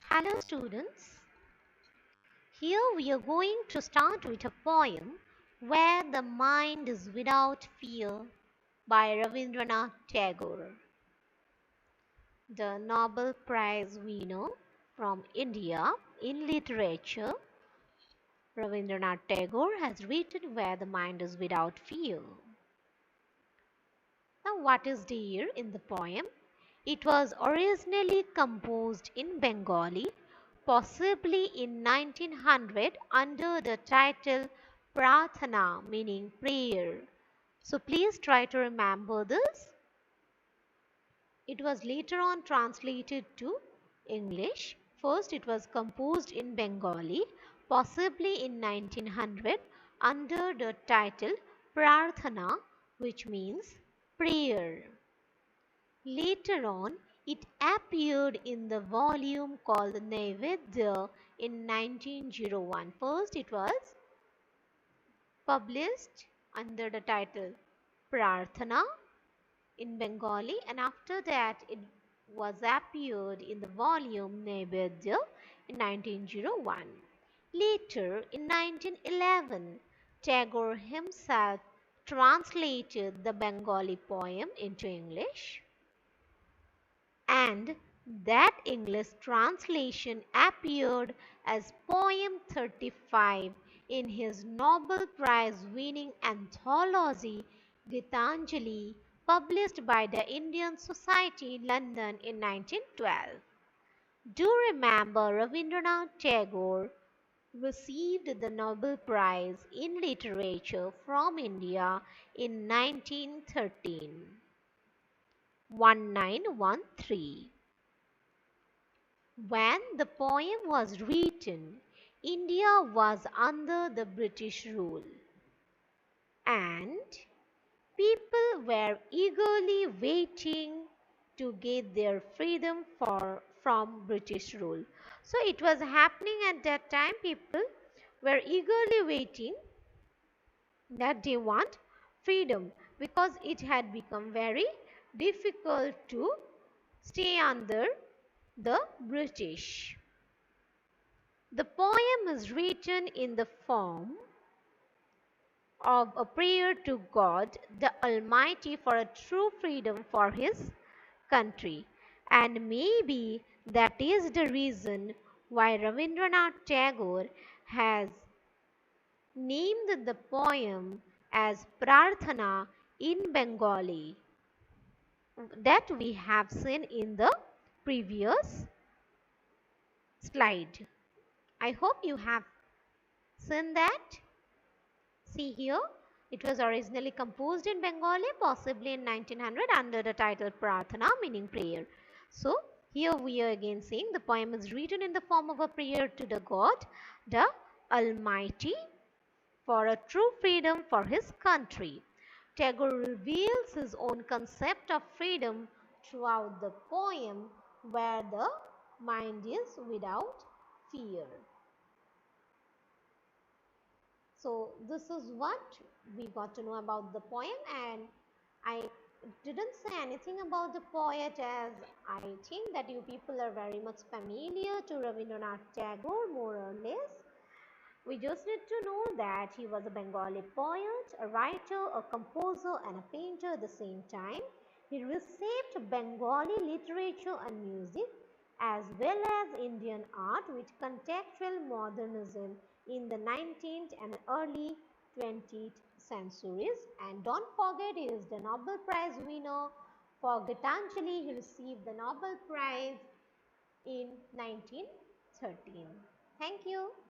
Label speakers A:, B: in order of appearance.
A: Hello students, here we are going to start with a poem Where the Mind is Without Fear by Rabindranath Tagore. The Nobel Prize winner from India in literature, Rabindranath Tagore has written Where the Mind is Without Fear. Now what is there in the poem? It was originally composed in Bengali, possibly in 1900 under the title Prarthana, meaning prayer. So please try to remember this. It was later on translated to English. First it was composed in Bengali, possibly in 1900 under the title Prarthana, which means prayer. Later on, it appeared in the volume called Naivedya in 1901. First, it was published under the title Prarthana in Bengali, and after that, it was appeared in the volume Naivedya in 1901. Later, in 1911, Tagore himself translated the Bengali poem into English, and that English translation appeared as Poem 35 in his Nobel Prize winning anthology Gitanjali, published by the Indian Society, London in 1912. Do remember Rabindranath Tagore received the Nobel Prize in Literature from India in 1913. 1913. When the poem was written, India was under the British rule, and people were eagerly waiting to get their freedom from British rule. So it was happening at that time. People were eagerly waiting that they want freedom, because it had become very difficult to stay under the British. The poem is written in the form of a prayer to God the Almighty for a true freedom for his country, and maybe that is the reason why Rabindranath Tagore has named the poem as Prarthana in Bengali, that we have seen in the previous slide. I hope you have seen that. See here, it was originally composed in Bengali, possibly in 1900 under the title Prarthana, meaning prayer. So here we are again saying the poem is written in the form of a prayer to the God, the Almighty, for a true freedom for his country. Tagore reveals his own concept of freedom throughout the poem, where the mind is without fear. So this is what we got to know about the poem, and I didn't say anything about the poet, as I think that you people are very much familiar to Rabindranath Tagore more or less. We just need to know that he was a Bengali poet, a writer, a composer and a painter at the same time. He received Bengali literature and music as well as Indian art with contextual modernism in the 19th and early 20th centuries. And don't forget, he is the Nobel Prize winner for Gitanjali. He received the Nobel Prize in 1913. Thank you.